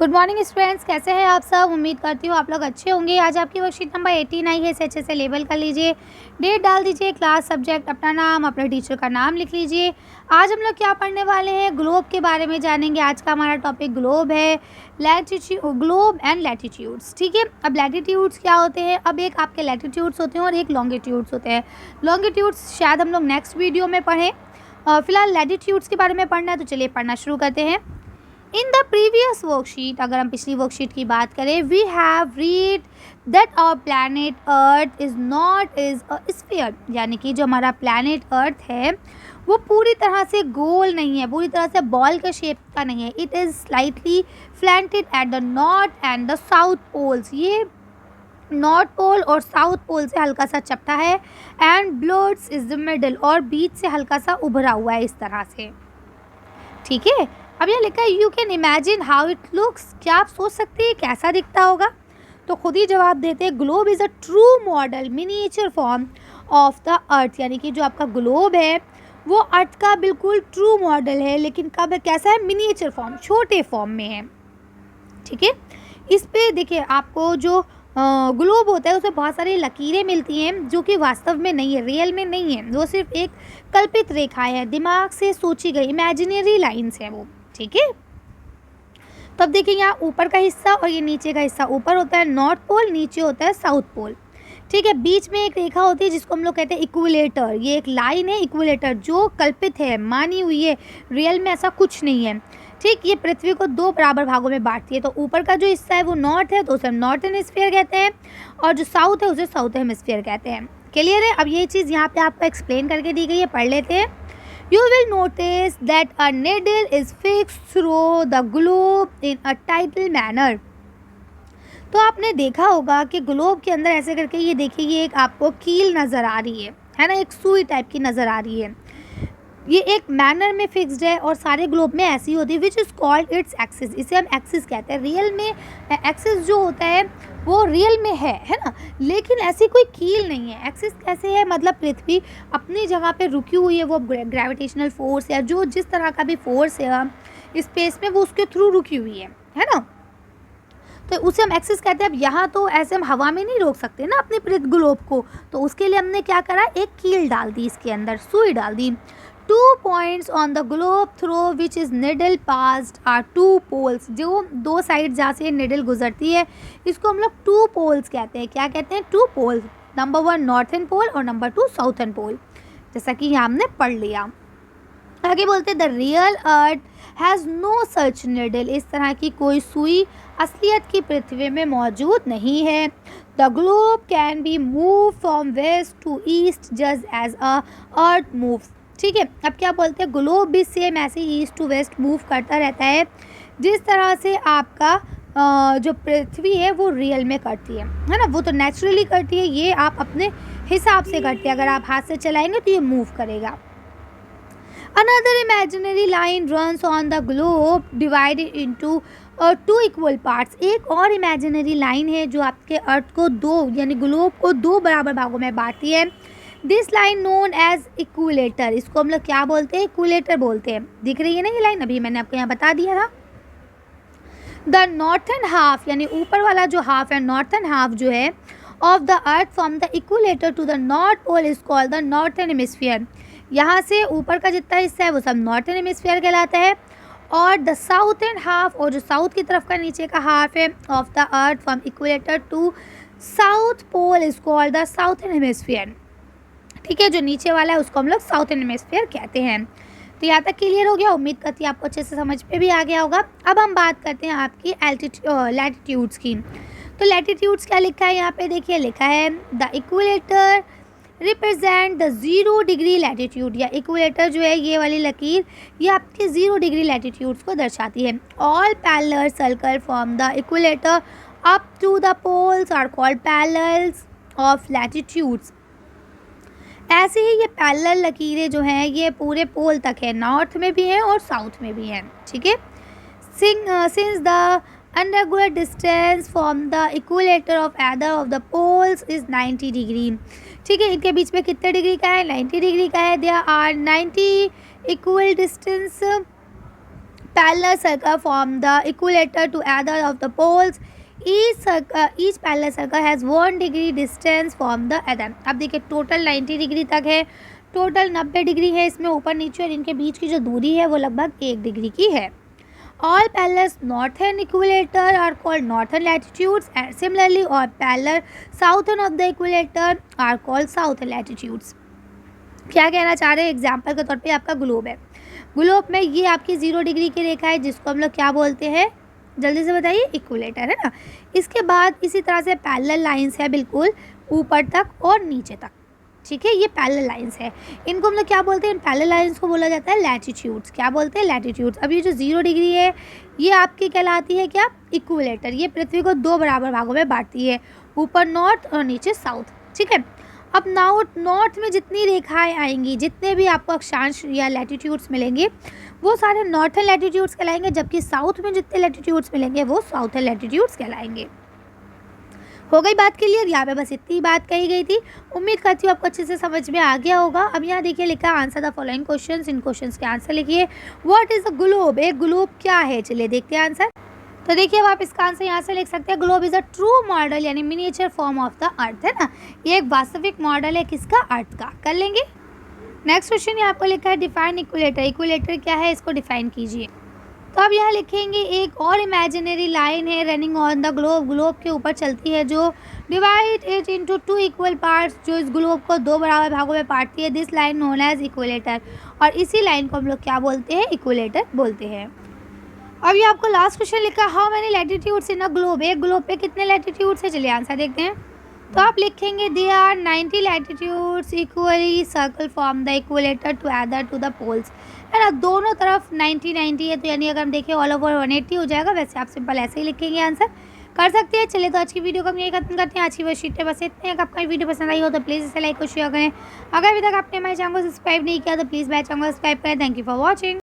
Good morning students, कैसे हैं आप सब। उम्मीद करती हूँ आप लोग अच्छे होंगे। आज आपकी वर्कशीट नंबर 89 है, इसे अच्छे से लेबल कर लीजिए, डेट डाल दीजिए, क्लास, सब्जेक्ट, अपना नाम, अपने टीचर का नाम लिख लीजिए। आज हम लोग क्या पढ़ने वाले हैं, ग्लोब के बारे में जानेंगे। आज का हमारा टॉपिक ग्लोब है, ग्लोब एंड लैटिट्यूड्स। ठीक है, अब लैटिट्यूड्स क्या होते हैं। अब एक आपके लैटिट्यूड्स होते हैं और एक लॉन्गिट्यूड्स होते हैं। लॉन्गिट्यूड्स शायद हम लोग नेक्स्ट वीडियो में पढ़ें, फिलहाल लैटिट्यूड्स के बारे में पढ़ना है, तो चलिए पढ़ना शुरू करते हैं। इन द प्रीवियस वर्कशीट, अगर हम पिछली वर्कशीट की बात करें, we have read that our planet earth is not is a sphere, यानी कि जो हमारा प्लैनेट अर्थ है वो पूरी तरह से गोल नहीं है, पूरी तरह से बॉल के शेप का नहीं है। It is slightly flattened at the north and the south poles. ये नॉर्थ पोल और साउथ पोल से हल्का सा चपटा है, and bulges is the middle, और बीच से हल्का सा उभरा हुआ है इस तरह से। ठीक है, अब यहाँ लिखा है you can imagine how it looks. क्या आप सोच सकते हैं कैसा दिखता होगा। तो खुद ही जवाब देते हैं, globe is a true model miniature form of the अर्थ, यानी कि जो आपका ग्लोब है वो अर्थ का बिल्कुल ट्रू मॉडल है, लेकिन कब कैसा है, मिनिएचर फॉर्म, छोटे फॉर्म में है। ठीक है, इस पे देखिए आपको जो ग्लोब होता है उसमें बहुत सारी लकीरें मिलती हैं जो कि वास्तव में नहीं है, रियल में नहीं है, वो सिर्फ एक कल्पित रेखाएं हैं, दिमाग से सोची गई इमेजिनरी लाइंस हैं वो। ठीक है, तो अब देखिए यहाँ ऊपर का हिस्सा और ये नीचे का हिस्सा, ऊपर होता है नॉर्थ पोल, नीचे होता है साउथ पोल। ठीक है, बीच में एक रेखा होती है जिसको हम लोग कहते हैं इक्विलेटर। ये एक लाइन है इक्विलेटर जो कल्पित है, मानी हुई है, रियल में ऐसा कुछ नहीं है। ठीक, ये पृथ्वी को दो बराबर भागों में बांटती है। तो ऊपर का जो हिस्सा है वो नॉर्थ है, तो उसे हम नॉर्थ हेमिस्फीयर कहते हैं, और जो साउथ है उसे साउथ हेमिस्फीयर कहते हैं। क्लियर है। अब ये चीज़ यहाँ पे आपको एक्सप्लेन करके दी गई है, पढ़ लेते हैं। You will notice that a needle is fixed through the globe in a tidal manner. तो आपने देखा होगा कि ग्लोब के अंदर ऐसे करके, ये देखिए, ये एक आपको कील नज़र आ रही है ना, एक सुई टाइप की नज़र आ रही है। ये एक मैनर में फिक्स्ड है और सारे ग्लोब में ऐसी होती है, which is called its axis. इसे हम एक्सिस कहते हैं। रियल में एक्सिस जो होता है वो रियल में है ना, लेकिन ऐसी कोई कील नहीं है। एक्सिस कैसे है, मतलब पृथ्वी अपनी जगह पे रुकी हुई है, वो ग्रेविटेशनल फोर्स या जो जिस तरह का भी फोर्स है स्पेस में, वो उसके थ्रू रुकी हुई है ना, तो उसे हम एक्सिस कहते हैं। अब यहाँ तो ऐसे हम हवा में नहीं रोक सकते ना अपने पृथ्वी ग्लोब को, तो उसके लिए हमने क्या करा, एक कील डाल दी, इसके अंदर सुई डाल दी। 2 points on the globe through which is needle passed are 2 poles। जो दो साइड जहाँ से निडल गुजरती है इसको हम लोग 2 poles कहते हैं। क्या कहते हैं, 2 poles। नंबर 1 नॉर्थन पोल और नंबर 2 साउथर्न पोल, जैसा कि यहाँ हमने पढ़ लिया। आगे बोलते the real earth has no such needle. इस तरह की कोई सुई असलियत की पृथ्वी में मौजूद नहीं है। The globe can be move from west to east just as a earth moves. ठीक है, अब क्या बोलते हैं, ग्लोब भी सेम ऐसे ही ईस्ट टू वेस्ट मूव करता रहता है जिस तरह से आपका जो पृथ्वी है वो रियल में करती है ना, वो तो नेचुरली करती है, ये आप अपने हिसाब से करते हैं। अगर आप हाथ से चलाएंगे तो ये मूव करेगा। Another imaginary line runs on the globe divided into 2 equal parts। एक और इमेजिनरी लाइन है जो आपके अर्थ को दो, यानी ग्लोब को दो बराबर भागों में बांटती है। This line known as equator. इसको हम लोग क्या बोलते हैं, इक्विलेटर बोलते हैं। दिख रही है ना ये लाइन, अभी मैंने आपको यहाँ बता दिया था। द नॉर्थन हाफ, यानी ऊपर वाला जो हाफ है, नॉर्थन हाफ जो है of the earth from the equator to the north pole is called the northern hemisphere. यहाँ से ऊपर का जितना हिस्सा है वो सब नॉर्थन हेमिस्फीयर कहलाता है, और द साउथर्न हाफ, और जो साउथ की तरफ का नीचे का हाफ है of the earth from equator to south pole is called the southern hemisphere. ठीक है, जो नीचे वाला है उसको हम लोग साउथर्न हेमिस्फीयर कहते हैं। तो यहाँ तक क्लियर हो गया, उम्मीद करती हूँ आपको अच्छे से समझ में भी आ गया होगा। अब हम बात करते हैं आपकी लैटिट्यूड्स की। तो लैटिट्यूड्स क्या लिखा है यहाँ पे, देखिए लिखा है the equilateral represent the 0 degree latitude, या इक्विलेटर जो है ये वाली लकीर, ये आपके 0 डिग्री लैटिट्यूड्स को दर्शाती है। All parallel circle from the equator up to the poles are called parallels of latitudes. ऐसे ही ये पैरेलल लकीरें जो हैं ये पूरे पोल तक है, नॉर्थ में भी हैं और साउथ में भी हैं। ठीक है, since the angular distance from the equator of either of the poles is 90 degree. ठीक है, इनके बीच में कितने डिग्री का है, 90 डिग्री का है। There are 90 equal distance parallel circle form the equator to either of the poles. Each parallel circle has 1 degree distance from the other. अब देखिए टोटल 90 डिग्री तक है, टोटल 90 डिग्री है इसमें ऊपर नीचे, और इनके बीच की जो दूरी है वो लगभग 1 डिग्री की है. All parallel northern equator are called northern latitudes, and similarly all parallel southern of the equator are called southern latitudes. क्या कहना चाह रहे हैं? एग्जाम्पल के तौर पे आपका ग्लोब है. ग्लोब में ये आपकी 0 डिग्री की रेखा है जिसको हम लोग क्या बोलते हैं, जल्दी से बताइए, इक्विलेटर है ना. इसके बाद इसी तरह से पैरेलल लाइंस है बिल्कुल ऊपर तक और नीचे तक. ठीक है, ये पैरेलल लाइंस है. इनको हम लोग क्या बोलते हैं? इन पैरेलल लाइंस को बोला जाता है लैटिट्यूड्स. क्या बोलते हैं? लैटिट्यूड्स. अब ये जो 0 डिग्री है ये आपकी कहलाती है क्या? इक्विलेटर. ये पृथ्वी को 2 बराबर भागों में बांटती है, ऊपर नॉर्थ और नीचे साउथ. ठीक है. अब नॉर्थ में जितनी रेखाएं आएंगी, जितने भी आपको अक्षांश या लैटिट्यूड्स मिलेंगे वो सारे नॉर्थर्न लैटिट्यूड्स कहलाएंगे, जबकि साउथ में जितने लैटिट्यूड्स मिलेंगे वो साउथर्न लैटिट्यूड्स कहलाएंगे. हो गई बात क्लियर? यहाँ पे बस इतनी बात कही गई थी. उम्मीद करती हूँ आपको अच्छे से समझ में आ गया होगा. अब यहाँ देखिए लिखा है answer the following questions. In questions के आंसर लिखिए. What is a globe? एक ग्लोब क्या है? चलिए देखते हैं आंसर. तो देखिए अब आप इसका आंसर यहाँ से लिख सकते हैं. Globe is a true model यानी miniature form of the earth, है ना. ये एक वास्तविक मॉडल है किसका? अर्थ का. कर लेंगे. नेक्स्ट क्वेश्चन यहाँ आपको लिखा है डिफाइन इक्विलेटर. इक्विलेटर क्या है, इसको डिफाइन कीजिए. तो अब यहाँ लिखेंगे एक और इमेजिनरी लाइन है running on the globe. Globe के ऊपर चलती है जो divide it into 2 equal parts, जो इस ग्लोब को 2 बराबर भागों में बांटती है. This line known as equator. और इसी लाइन को हम लोग क्या बोलते हैं? इक्विलेटर बोलते हैं. अब ये आपको लास्ट क्वेश्चन लिखा है how many latitudes in a globe. एक ग्लोब पे कितने लैटिट्यूड्स है? चलिए आंसर देखते हैं. तो आप लिखेंगे they are 90 latitudes equally circle from the equator to other to the poles, है ना. दोनों तरफ 90 है, तो यानी अगर हम देखें ऑल ओवर 180 हो जाएगा. वैसे आप सिंपल ऐसे ही लिखेंगे, आंसर कर सकते हैं. चलिए तो आज की वीडियो को हम यही खत्म करते हैं. आज की वर्कशीट पे बस इतने. अगर आपका वीडियो पसंद आई हो तो प्लीज़ इसे लाइक और शेयर करें. अगर अभी तक आपने हमारे चैनल को सब्सक्राइब नहीं किया तो प्लीज़ मेरे चैनल को सब्सक्राइब करें. Thank you for watching.